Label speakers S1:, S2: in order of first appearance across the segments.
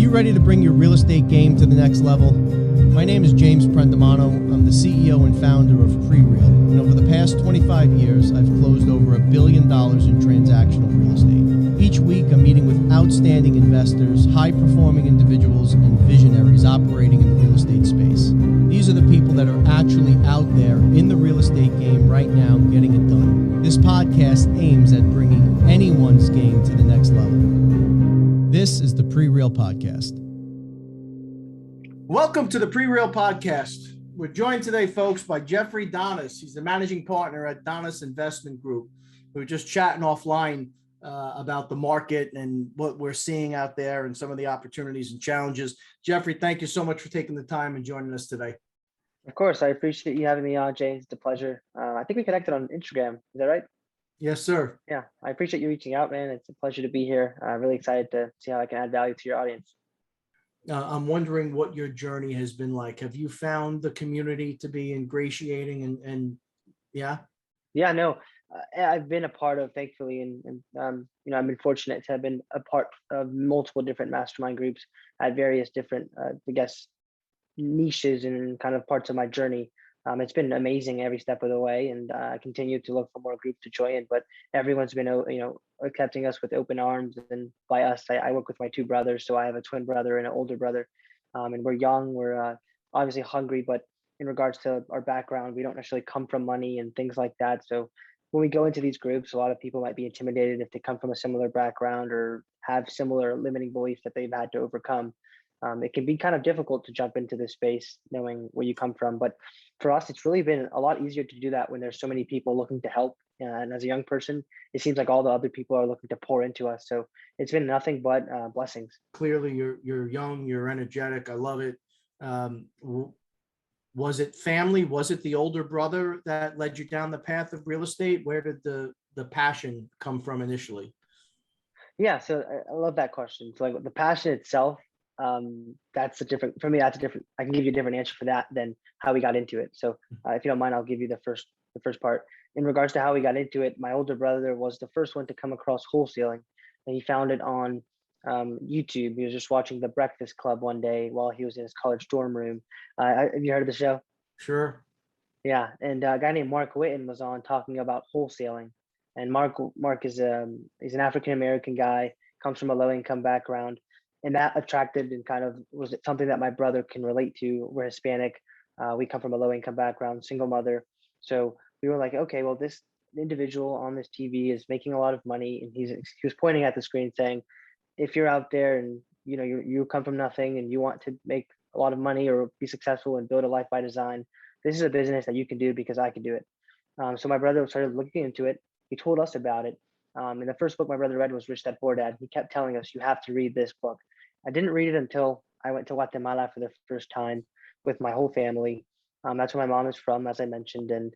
S1: you ready to bring your real estate game to the next level? My name is James Prendamano. I'm the CEO and founder of Prereal, and over the past 25 years, I've closed over $1 billion in transactional real estate. Each week, I'm meeting with outstanding investors, high-performing individuals, and visionaries operating in the real estate space. These are the people that are actually out there in the real estate game right now getting it done. This podcast aims at bringing anyone's game to the next level. This is the Prereal Podcast. Welcome to the Prereal Podcast. We're joined today, folks, by Jeffrey Donis. He's the managing partner at Donis Investment Group. We were just chatting offline about the market and what we're seeing out there and some of the opportunities and challenges. Jeffrey, thank you so much for taking the time and joining us today.
S2: Of course. I appreciate you having me on, James. It's a pleasure. I think we connected on Instagram. Is that right?
S1: Yes, sir.
S2: Yeah, I appreciate you reaching out, man. It's a pleasure to be here. Really excited to see how I can add value to your audience.
S1: I'm wondering what your journey has been like. Have you found the community to be ingratiating and yeah?
S2: Yeah, no, I've been a part of, thankfully, and I've been fortunate to have been a part of multiple different mastermind groups at various different, niches and kind of parts of my journey. It's been amazing every step of the way, and I continue to look for more groups to join. But everyone's been, accepting us with open arms. And by us, I work with my two brothers, so I have a twin brother and an older brother, and we're young. We're obviously hungry, but in regards to our background, we don't necessarily come from money and things like that. So when we go into these groups, a lot of people might be intimidated if they come from a similar background or have similar limiting beliefs that they've had to overcome. It can be kind of difficult to jump into this space knowing where you come from. But for us, it's really been a lot easier to do that when there's so many people looking to help. And as a young person, it seems like all the other people are looking to pour into us. So it's been nothing but blessings.
S1: Clearly, you're young, you're energetic. I love it. Was it family? Was it the older brother that led you down the path of real estate? Where did the passion come from initially?
S2: Yeah, so I love that question. So like the passion itself, that's a different, I can give you a different answer for that than how we got into it. So if you don't mind, I'll give you the first part. In regards to how we got into it, my older brother was the first one to come across wholesaling, and he found it on YouTube. He was just watching The Breakfast Club one day while he was in his college dorm room. Have you heard of the show?
S1: Sure.
S2: Yeah, and a guy named Mark Whitten was on talking about wholesaling. And Mark is he's an African American guy, comes from a low income background. And that attracted and kind of was something that my brother can relate to. We're Hispanic. We come from a low income background, single mother. So we were like, okay, well, this individual on this TV is making a lot of money. And he was pointing at the screen saying, if you're out there and, you come from nothing and you want to make a lot of money or be successful and build a life by design, this is a business that you can do because I can do it. So my brother started looking into it. He told us about it. And the first book my brother read was Rich Dad Poor Dad. He kept telling us, you have to read this book. I didn't read it until I went to Guatemala for the first time with my whole family. That's where my mom is from, as I mentioned. And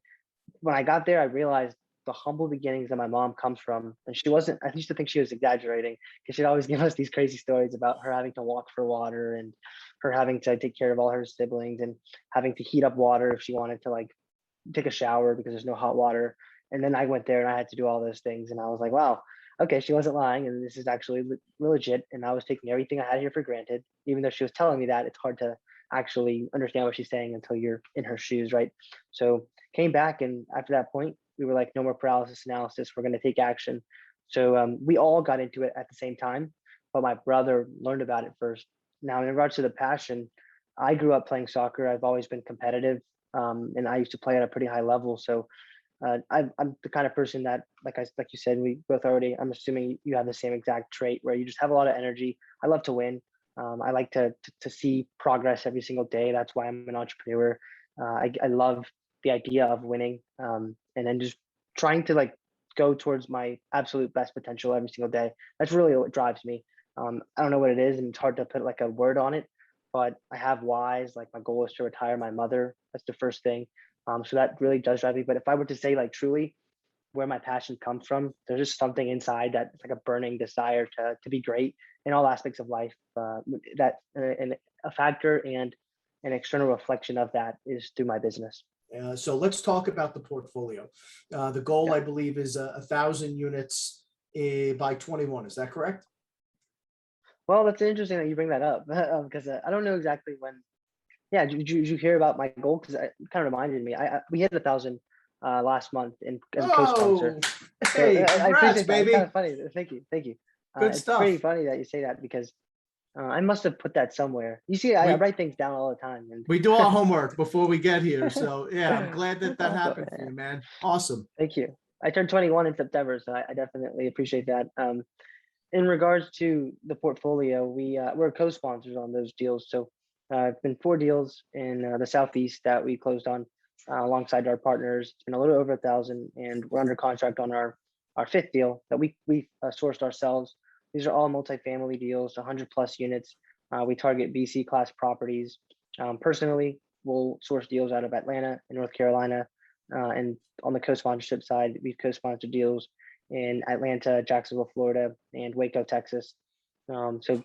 S2: when I got there, I realized the humble beginnings that my mom comes from. And I used to think she was exaggerating because she'd always give us these crazy stories about her having to walk for water and her having to take care of all her siblings and having to heat up water if she wanted to take a shower because there's no hot water. And then I went there and I had to do all those things. And I was like, wow, okay, she wasn't lying. And this is actually legit. And I was taking everything I had here for granted. Even though she was telling me that, it's hard to actually understand what she's saying until you're in her shoes, right? So came back. And after that point, we were like, no more paralysis analysis. We're going to take action. So we all got into it at the same time. But my brother learned about it first. Now, in regards to the passion, I grew up playing soccer. I've always been competitive. And I used to play at a pretty high level. So I'm the kind of person that, like you said, we both already, I'm assuming you have the same exact trait where you just have a lot of energy. I love to win. I like to see progress every single day. That's why I'm an entrepreneur. I love the idea of winning and then just trying to go towards my absolute best potential every single day. That's really what drives me. I don't know what it is, and it's hard to put a word on it, but I have whys. Like my goal is to retire my mother. That's the first thing. So that really does drive me. But if I were to say truly where my passion comes from, there's just something inside that it's like a burning desire to be great in all aspects of life. That and a factor and an external reflection of that is through my business.
S1: So let's talk about the portfolio. The goal, I believe, is 1,000 units by 21. Is that correct?
S2: Well, that's interesting that you bring that up because I don't know exactly when. Yeah, did you hear about my goal? Because it kind of reminded me. We hit 1,000 last month in as a co-sponsor.
S3: Oh,
S2: So
S3: hey,
S2: I
S3: congrats,
S2: appreciate that. It's kind
S3: baby.
S2: of funny. Thank you.
S3: Good
S2: It's pretty
S3: stuff.
S2: funny that you say that because I must have put that somewhere. You see, I
S3: We
S2: write things down all the time, and
S3: we do our homework before we get here. So yeah, I'm glad that that
S2: Also,
S3: happened for you, man. Awesome.
S2: thank you. I turned 21 in September, so I definitely appreciate that. In regards to the portfolio, we're co-sponsors on those deals. So it's been 4 deals in the southeast that we closed on alongside our partners. It's been a little over 1,000, and we're under contract on our fifth deal that we sourced ourselves. These are all multifamily deals, 100 plus units. We target BC class properties. Personally, we'll source deals out of Atlanta and North Carolina, and on the co-sponsorship side, we've co-sponsored deals in Atlanta, Jacksonville, Florida, and Waco, Texas. So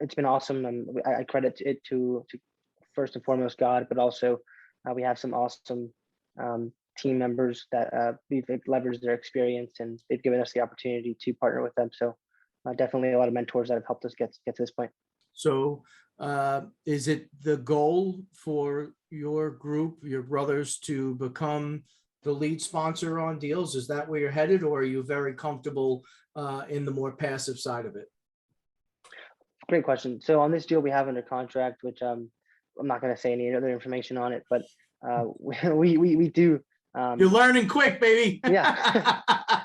S2: it's been awesome. I credit it to first and foremost God, but also we have some awesome team members that we've leveraged their experience, and they've given us the opportunity to partner with them. So definitely a lot of mentors that have helped us get to this point.
S3: So is it the goal for your group, your brothers, to become the lead sponsor on deals? Is that where you're headed, or are you very comfortable in the more passive side of it?
S2: Great question. So on this deal we have under contract, which I'm not going to say any other information on it, but we do.
S3: You're learning quick, baby.
S2: Yeah.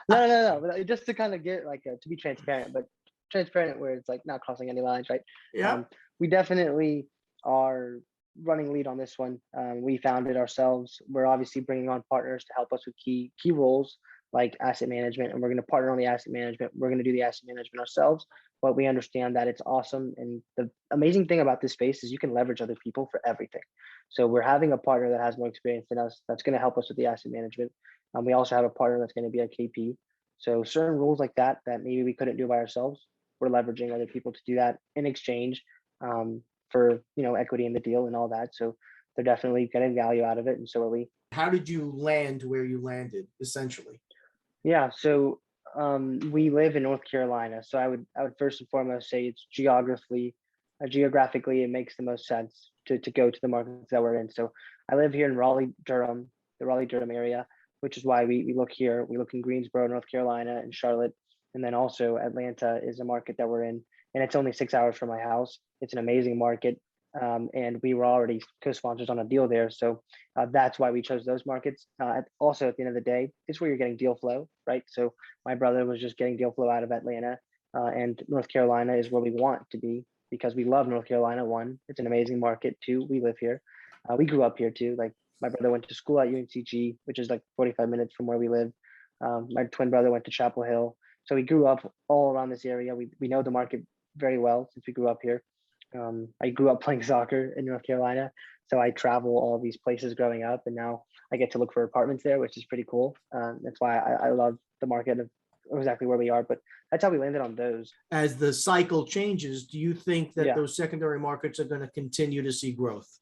S2: No. But just to kind of get to be transparent, but transparent where it's like not crossing any lines, right?
S3: Yeah.
S2: We definitely are running lead on this one. We found it ourselves. We're obviously bringing on partners to help us with key roles like asset management, and we're going to partner on the asset management. We're going to do the asset management ourselves, but we understand that it's awesome. And the amazing thing about this space is you can leverage other people for everything. So we're having a partner that has more experience than us that's going to help us with the asset management. We also have a partner that's going to be a KP. So certain rules like that maybe we couldn't do by ourselves, we're leveraging other people to do that in exchange for equity in the deal and all that. So they're definitely getting value out of it, and so are we.
S3: How did you land where you landed, essentially?
S2: Yeah, so we live in North Carolina, so I would first and foremost say it's geographically it makes the most sense to go to the markets that we're in. So I live here in Raleigh, Durham, the Raleigh Durham area, which is why we look here. We look in Greensboro, North Carolina, and Charlotte, and then also Atlanta is a market that we're in, and it's only 6 hours from my house. It's an amazing market, and we were already co-sponsors on a deal there, so that's why we chose those markets. Also, at the end of the day, it's where you're getting deal flow, right? So my brother was just getting deal flow out of Atlanta, and North Carolina is where we want to be because we love North Carolina. One, it's an amazing market. Two, we live here. We grew up here too. Like my brother went to school at UNCG, which is like 45 minutes from where we live. My twin brother went to Chapel Hill. So we grew up all around this area. We know the market very well since we grew up here. I grew up playing soccer in North Carolina, so I travel all these places growing up, and now I get to look for apartments there, which is pretty cool. That's why I love the market of exactly where we are, but that's how we landed on those.
S3: As the cycle changes, do you think that
S2: Yeah.
S3: those secondary markets are going to continue to see growth?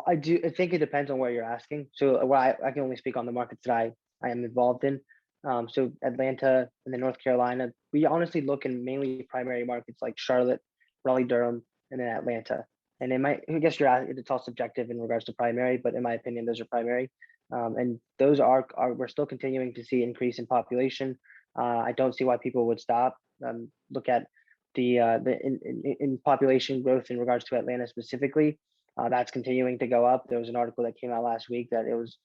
S2: I do. I think it depends on where you're asking. So I can only speak on the markets that I am involved in. So Atlanta and then North Carolina, we honestly look in mainly primary markets like Charlotte, Raleigh, Durham, and then Atlanta. And I guess it's all subjective in regards to primary, but in my opinion, those are primary. And those are we're still continuing to see increase in population. I don't see why people would stop. Look at the in population growth in regards to Atlanta specifically. That's continuing to go up. There was an article that came out last week that it was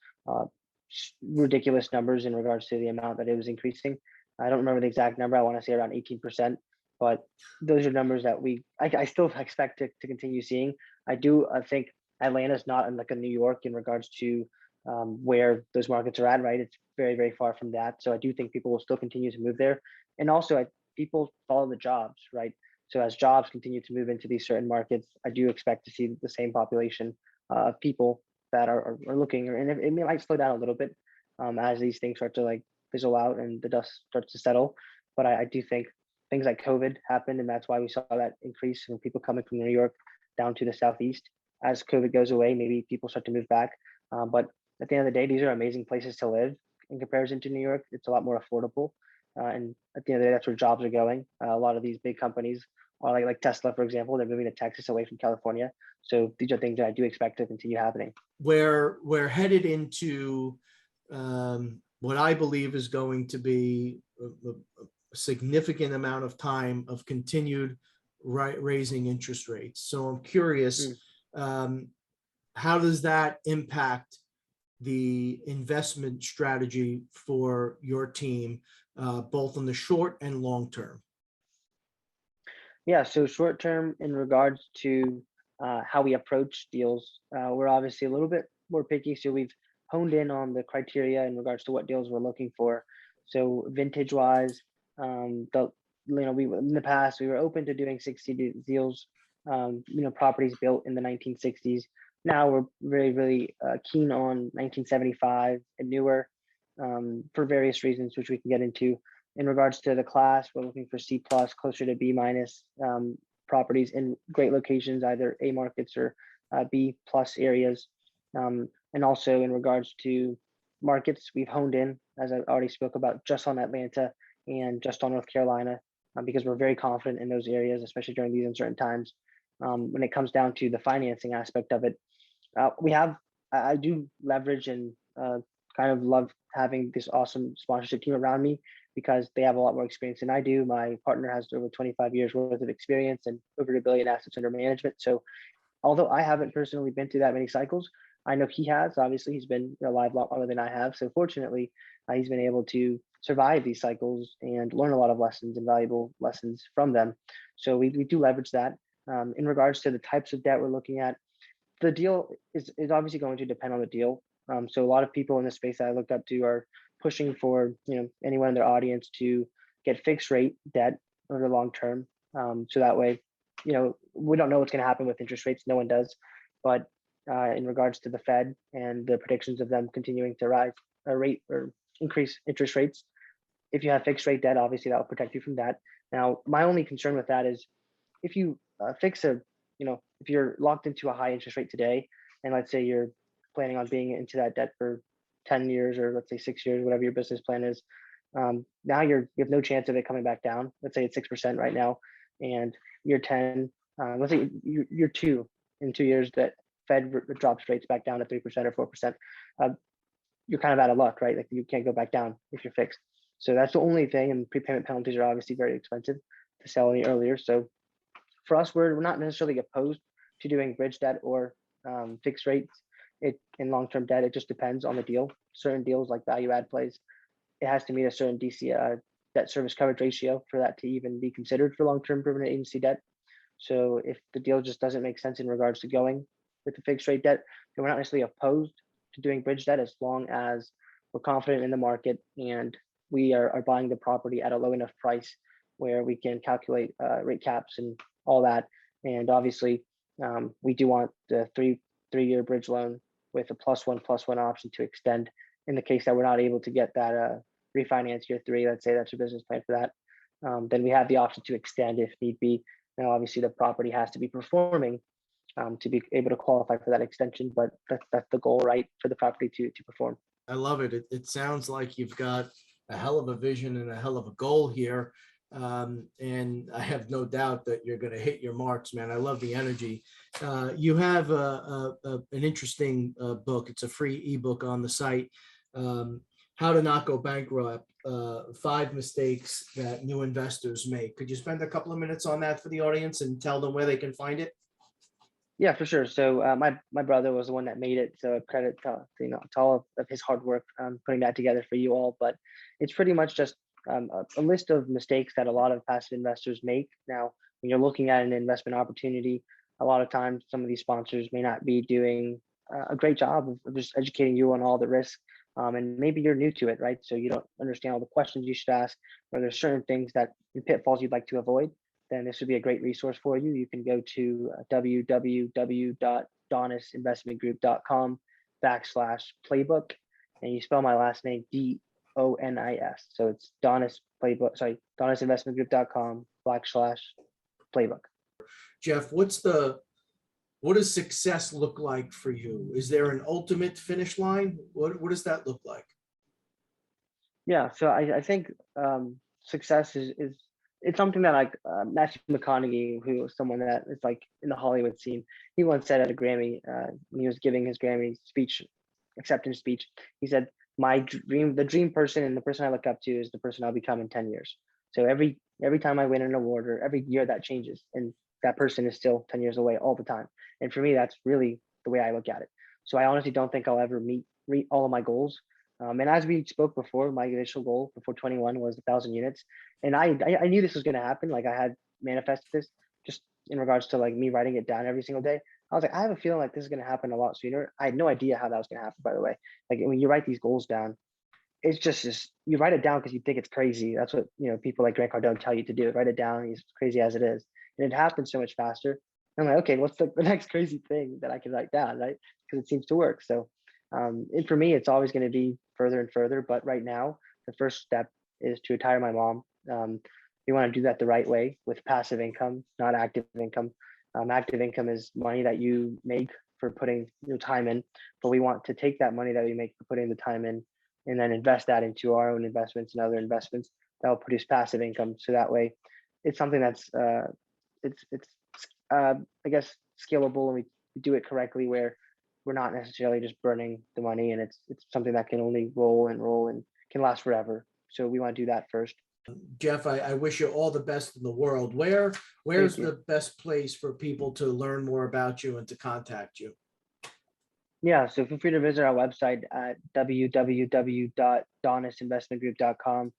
S2: ridiculous numbers in regards to the amount that it was increasing. I don't remember the exact number. I want to say around 18%, but those are numbers that I still expect to continue seeing. I think Atlanta's not in like a New York in regards to where those markets are at, right? It's very, very far from that. So I do think people will still continue to move there. And also people follow the jobs, right? So as jobs continue to move into these certain markets, I do expect to see the same population of people that are looking, and it might slow down a little bit as these things start to like fizzle out and the dust starts to settle. But I do think things like COVID happened, and that's why we saw that increase in people coming from New York down to the Southeast. As COVID goes away, maybe people start to move back. But at the end of the day, these are amazing places to live in comparison to New York. It's a lot more affordable. And at the end of the day, that's where jobs are going. A lot of these big companies are like Tesla, for example, they're moving to Texas away from California. So these are things that I do expect to continue happening.
S3: We're headed into what I believe is going to be a significant amount of time of continued raising interest rates. So I'm curious, how does that impact the investment strategy for your team, both in the short and long term?
S2: Yeah, so short term in regards to how we approach deals, we're obviously a little bit more picky. So we've honed in on the criteria in regards to what deals we're looking for. So vintage wise, we in the past we were open to doing 60 deals, properties built in the 1960s. Now we're really keen on 1975 and newer, for various reasons, which we can get into. In regards to the class, we're looking for C plus, closer to B minus, properties in great locations, either A markets or B plus areas. And also in regards to markets, we've honed in, as I already spoke about, just on Atlanta and just on North Carolina, because we're very confident in those areas, especially during these uncertain times. When it comes down to the financing aspect of it, I do leverage and kind of love having this awesome sponsorship team around me, because they have a lot more experience than I do. My partner has over 25 years worth of experience and over $1 billion assets under management. So although I haven't personally been through that many cycles, I know he has. Obviously, he's been alive a lot longer than I have. So fortunately, he's been able to survive these cycles and learn a lot of lessons and valuable lessons from them. So we do leverage that. In regards to the types of debt we're looking at, the deal is obviously going to depend on the deal. So a lot of people in this space that I looked up to are pushing for, anyone in their audience to get fixed rate debt over the long term. So that way, we don't know what's going to happen with interest rates. No one does. But in regards to the Fed and the predictions of them continuing to rise rate or increase interest rates, if you have fixed rate debt, obviously that will protect you from that. Now, my only concern with that is if you if you're locked into a high interest rate today, and let's say you're planning on being into that debt for 10 years, or let's say 6 years, whatever your business plan is, now you have no chance of it coming back down. Let's say it's 6% right now, and year 10, let's say year 2, in 2 years that Fed drops rates back down to 3% or 4%, you're kind of out of luck, right? Like you can't go back down if you're fixed. So that's the only thing, and prepayment penalties are obviously very expensive to sell any earlier. So for us, we're not necessarily opposed to doing bridge debt or fixed rates in long-term debt. It just depends on the deal. Certain deals like value add plays, it has to meet a certain DC debt service coverage ratio for that to even be considered for long-term permanent agency debt. So if the deal just doesn't make sense in regards to going with the fixed rate debt, then we're not necessarily opposed to doing bridge debt, as long as we're confident in the market and we are buying the property at a low enough price where we can calculate rate caps and all that. And obviously, we do want the three-year bridge loan with a +1 option to extend in the case that we're not able to get that refinance year 3. Let's say that's your business plan for that. Then we have the option to extend if need be. Now, obviously, the property has to be performing to be able to qualify for that extension, but that's the goal, right, for the property to perform.
S3: I love it. It sounds like you've got a hell of a vision and a hell of a goal here. And I have no doubt that you're going to hit your marks, man. I love the energy. You have an interesting book. It's a free ebook on the site. How to Not Go Bankrupt, 5 mistakes that new investors make. Could you spend a couple of minutes on that for the audience and tell them where they can find it?
S2: Yeah, for sure. So my brother was the one that made it. So credit to all of his hard work putting that together for you all. But it's pretty much just a list of mistakes that a lot of passive investors make. Now, when you're looking at an investment opportunity, a lot of times some of these sponsors may not be doing a great job of just educating you on all the risks. And maybe you're new to it, right? So you don't understand all the questions you should ask, or there's certain things that pitfalls you'd like to avoid. Then this would be a great resource for you. You can go to www.donisinvestmentgroup.com/playbook, and you spell my last name DONIS. So it's Donis Playbook. Sorry, donisinvestmentgroup.com/playbook.
S3: Jeff, what does success look like for you? Is there an ultimate finish line? What does that look like?
S2: Yeah, so I think success is it's something that like Matthew McConaughey, who was someone that is like in the Hollywood scene, he once said at a Grammy, when he was giving his Grammy speech, acceptance speech, he said, "My dream, the dream person, and the person I look up to is the person I'll become in 10 years." So every time I win an award, or every year, that changes, and that person is still 10 years away all the time. And for me, that's really the way I look at it. So I honestly don't think I'll ever meet all of my goals. And as we spoke before, my initial goal before 21 was 1,000 units, and I knew this was going to happen. Like I had manifested this just in regards to like me writing it down every single day. I was like, I have a feeling like this is going to happen a lot sooner. I had no idea how that was going to happen, by the way. Like when you write these goals down, it's just you write it down because you think it's crazy. That's what people like Grant Cardone tell you to do. Write it down. As crazy as it is, and it happens so much faster. I'm like, okay, what's the next crazy thing that I can write down, right? Because it seems to work. So, and for me, it's always going to be further and further. But right now, the first step is to retire my mom. We want to do that the right way with passive income, not active income. Active income is money that you make for putting your time in, but we want to take that money that we make for putting the time in and then invest that into our own investments and other investments that will produce passive income. So that way, it's something that's it's I guess scalable, and we do it correctly where we're not necessarily just burning the money, and it's something that can only roll and can last forever. So we want to do that first.
S3: Jeff, I wish you all the best in the world. Where's the best place for people to learn more about you and to contact you?
S2: Yeah, so feel free to visit our website at www.donisinvestmentgroup.com.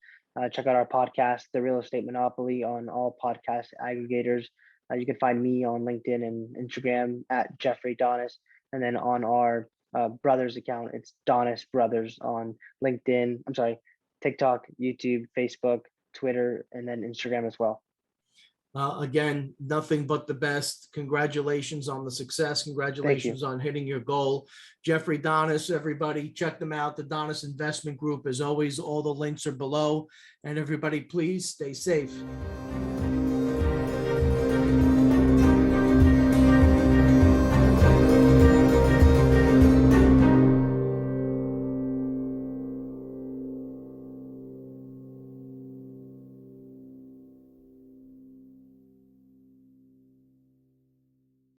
S2: Check out our podcast, The Real Estate Monopoly, on all podcast aggregators. You can find me on LinkedIn and Instagram at Jeffrey Donis. And then on our brothers account, it's Donis Brothers on LinkedIn. I'm sorry, TikTok, YouTube, Facebook, Twitter, and then Instagram as well.
S3: Again, nothing but the best. Congratulations on the success. Congratulations on hitting your goal. Jeffrey Donis, everybody, check them out. The Donis Investment Group. As always, all the links are below. And everybody, please stay safe.